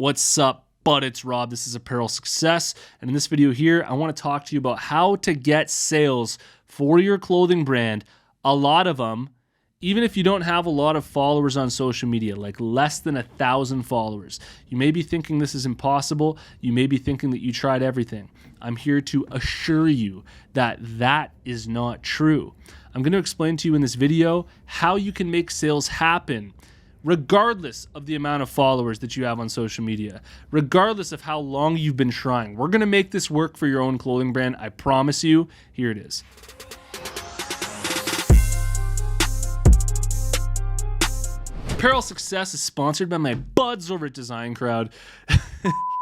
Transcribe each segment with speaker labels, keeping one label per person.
Speaker 1: What's up, bud? It's Rob. This is Apparel Success. And in this video here, I want to talk to you about how to get sales for your clothing brand. A lot of them, even if you don't have a lot of followers on social media, like less than 1,000 followers. You may be thinking this is impossible. You may be thinking that you tried everything. I'm here to assure you that that is not true. I'm going to explain to you in this video how you can make sales happen regardless of the amount of followers that you have on social media, regardless of how long you've been trying. We're going to make this work for your own clothing brand. I promise you. Here it is. Apparel Success is sponsored by my buds over at Design Crowd.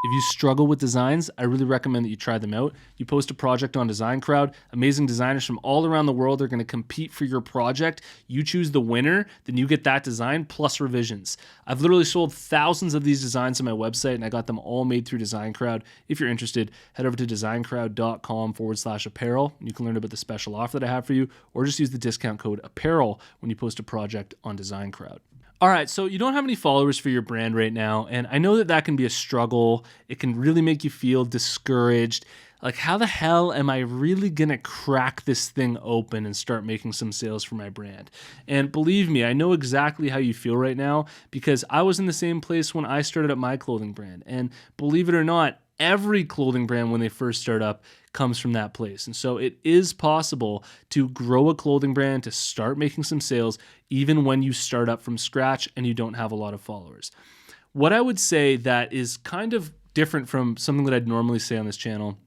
Speaker 1: If you struggle with designs, I really recommend that you try them out. You post a project on Design Crowd, amazing designers from all around the world are going to compete for your project. You choose the winner, then you get that design plus revisions. I've literally sold thousands of these designs on my website, and I got them all made through Design Crowd. If you're interested, head over to designcrowd.com/apparel. You can learn about the special offer that I have for you, or just use the discount code apparel when you post a project on Design Crowd. All right, so you don't have any followers for your brand right now, and I know that that can be a struggle. It can really make you feel discouraged. Like, how the hell am I really gonna crack this thing open and start making some sales for my brand? And believe me, I know exactly how you feel right now because I was in the same place when I started up my clothing brand. And believe it or not, every clothing brand when they first start up comes from that place. And so it is possible to grow a clothing brand, to start making some sales, even when you start up from scratch and you don't have a lot of followers. What I would say that is kind of different from something that I'd normally say on this channel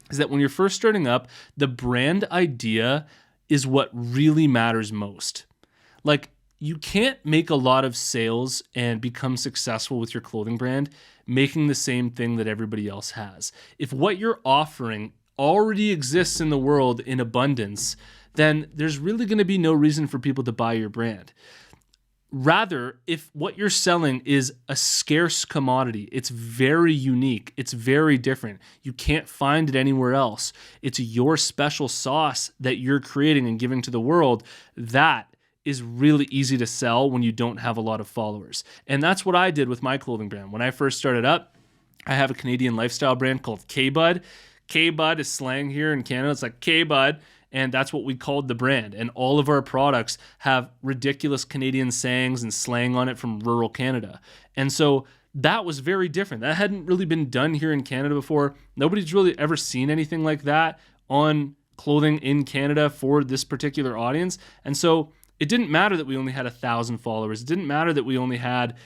Speaker 1: is that when you're first starting up, the brand idea is what really matters most. Like, you can't make a lot of sales and become successful with your clothing brand making the same thing that everybody else has. If what you're offering already exists in the world in abundance, then there's really going to be no reason for people to buy your brand. Rather, if what you're selling is a scarce commodity, it's very unique, it's very different, you can't find it anywhere else, it's your special sauce that you're creating and giving to the world, that is really easy to sell when you don't have a lot of followers. And that's what I did with my clothing brand. When I first started up, I have a Canadian lifestyle brand called K-Bud. K-Bud is slang here in Canada. It's like K-Bud, and that's what we called the brand. And all of our products have ridiculous Canadian sayings and slang on it from rural Canada. And so that was very different. That hadn't really been done here in Canada before. Nobody's really ever seen anything like that on clothing in Canada for this particular audience. And so it didn't matter that we only had 1,000 followers. It didn't matter that we only had,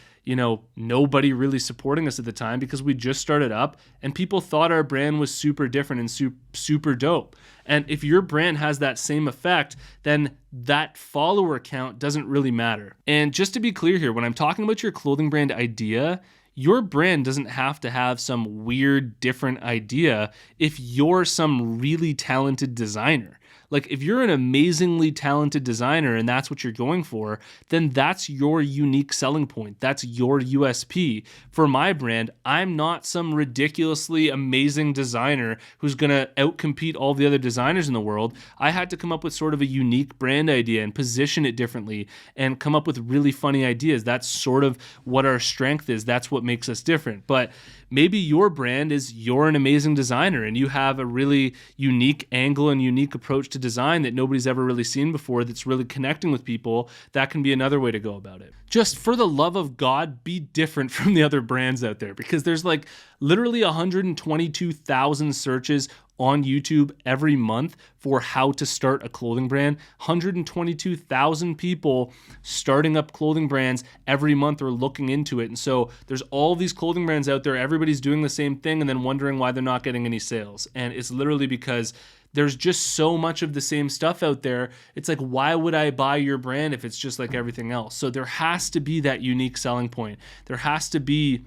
Speaker 1: nobody really supporting us at the time because we just started up and people thought our brand was super different and super dope. And if your brand has that same effect, then that follower count doesn't really matter. And just to be clear here, when I'm talking about your clothing brand idea, your brand doesn't have to have some weird, different idea if you're some really talented designer. Like, if you're an amazingly talented designer and that's what you're going for, then that's your unique selling point. That's your USP. For my brand, I'm not some ridiculously amazing designer who's going to outcompete all the other designers in the world. I had to come up with sort of a unique brand idea and position it differently and come up with really funny ideas. That's sort of what our strength is. That's what makes us different. But maybe your brand is you're an amazing designer and you have a really unique angle and unique approach to design that nobody's ever really seen before that's really connecting with people. That can be another way to go about it. Just for the love of God, be different from the other brands out there because there's like literally 122,000 searches on YouTube every month for how to start a clothing brand. 122,000 people starting up clothing brands every month or looking into it. And so there's all these clothing brands out there. Everybody's doing the same thing and then wondering why they're not getting any sales. And it's literally because there's just so much of the same stuff out there. It's like, why would I buy your brand if it's just like everything else? So there has to be that unique selling point. There has to be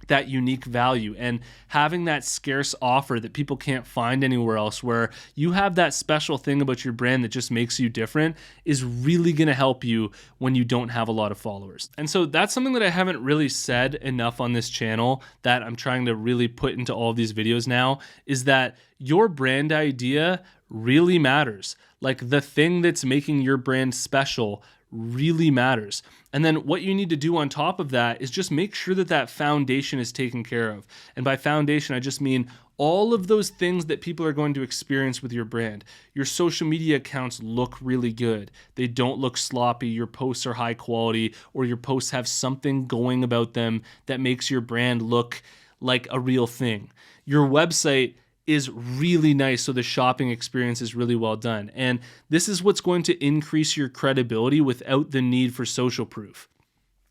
Speaker 1: that unique value and having that scarce offer that people can't find anywhere else, where you have that special thing about your brand that just makes you different, is really going to help you when you don't have a lot of followers. And so that's something that I haven't really said enough on this channel that I'm trying to really put into all of these videos now, is that your brand idea really matters. Like, the thing that's making your brand special really matters. And then what you need to do on top of that is just make sure that that foundation is taken care of. And by foundation, I just mean all of those things that people are going to experience with your brand. Your social media accounts look really good. They don't look sloppy. Your posts are high quality, or your posts have something going about them that makes your brand look like a real thing. Your website is really nice, so the shopping experience is really well done. And this is what's going to increase your credibility without the need for social proof.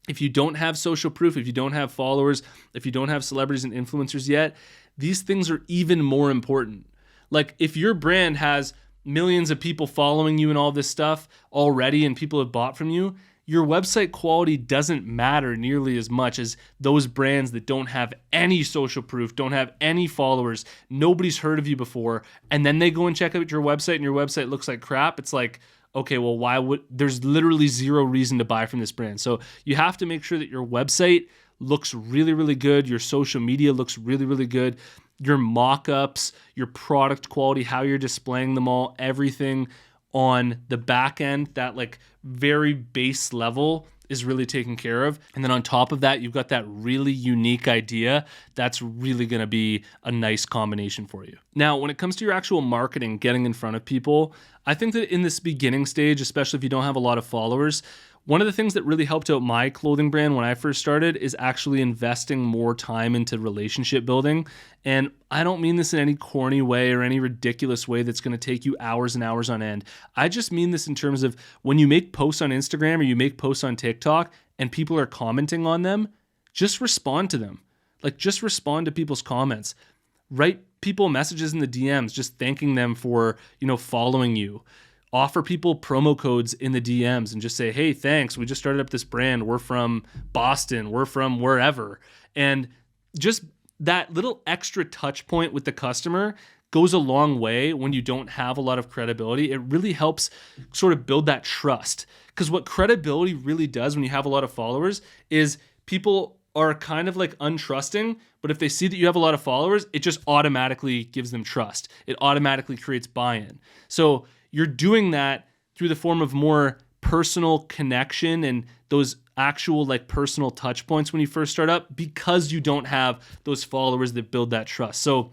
Speaker 1: If you don't have social proof, if you don't have followers, if you don't have celebrities and influencers yet, these things are even more important. Like if your brand has millions of people following you and all this stuff already and people have bought from you, your website quality doesn't matter nearly as much as those brands that don't have any social proof, don't have any followers, nobody's heard of you before, and then they go and check out your website and your website looks like crap. It's like, okay, well, there's literally zero reason to buy from this brand. So you have to make sure that your website looks really, really good. Your social media looks really, really good. Your mock-ups, your product quality, how you're displaying them all, everything on the back end, that like very base level is really taken care of. And then on top of that, you've got that really unique idea. That's really going to be a nice combination for you. Now, when it comes to your actual marketing, getting in front of people, I think that in this beginning stage, especially if you don't have a lot of followers, one of the things that really helped out my clothing brand when I first started is actually investing more time into relationship building. And I don't mean this in any corny way or any ridiculous way that's going to take you hours and hours on end. I just mean this in terms of when you make posts on Instagram or you make posts on TikTok and people are commenting on them, just respond to them. Like just respond to people's comments. Write people messages in the DMs, just thanking them for, following you. Offer people promo codes in the DMs and just say, hey, thanks. We just started up this brand. We're from Boston. We're from wherever. And just that little extra touch point with the customer goes a long way when you don't have a lot of credibility. It really helps sort of build that trust. Because what credibility really does when you have a lot of followers is people are kind of like untrusting, but if they see that you have a lot of followers, it just automatically gives them trust. It automatically creates buy-in. So you're doing that through the form of more personal connection and those actual like personal touch points when you first start up, because you don't have those followers that build that trust. So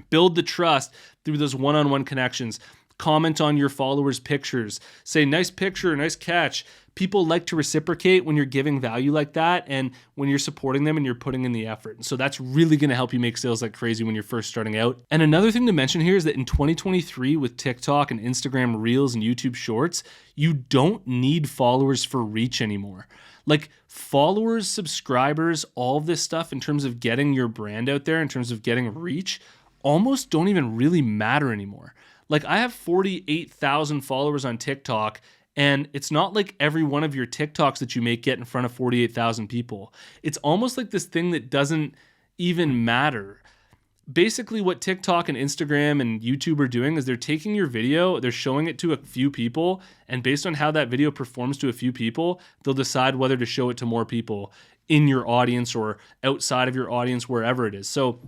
Speaker 1: build the trust through those one-on-one connections. Comment on your followers' pictures. Say, nice picture, nice catch. People like to reciprocate when you're giving value like that and when you're supporting them and you're putting in the effort. And so that's really going to help you make sales like crazy when you're first starting out. And another thing to mention here is that in 2023 with TikTok and Instagram Reels and YouTube Shorts, you don't need followers for reach anymore. Like followers, subscribers, all of this stuff in terms of getting your brand out there, in terms of getting reach, almost don't even really matter anymore. Like I have 48,000 followers on TikTok, and it's not like every one of your TikToks that you make get in front of 48,000 people. It's almost like this thing that doesn't even matter. Basically what TikTok and Instagram and YouTube are doing is they're taking your video, they're showing it to a few people, and based on how that video performs to a few people, they'll decide whether to show it to more people in your audience or outside of your audience, wherever it is. So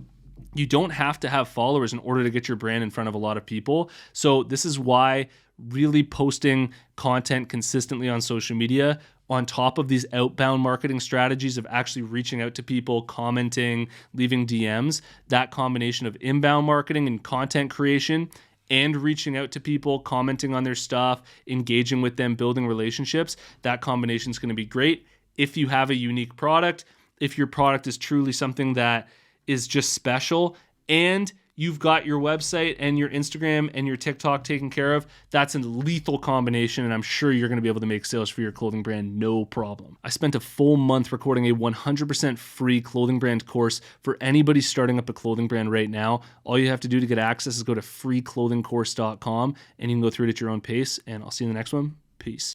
Speaker 1: you don't have to have followers in order to get your brand in front of a lot of people. So this is why really posting content consistently on social media on top of these outbound marketing strategies of actually reaching out to people, commenting, leaving DMs, that combination of inbound marketing and content creation and reaching out to people, commenting on their stuff, engaging with them, building relationships, that combination is going to be great. If you have a unique product, if your product is truly something that is just special and you've got your website and your Instagram and your TikTok taken care of, that's a lethal combination, and I'm sure you're going to be able to make sales for your clothing brand no problem. I spent a full month recording a 100% free clothing brand course for anybody starting up a clothing brand right now. All you have to do to get access is go to freeclothingcourse.com, and you can go through it at your own pace, and I'll see you in the next one. Peace.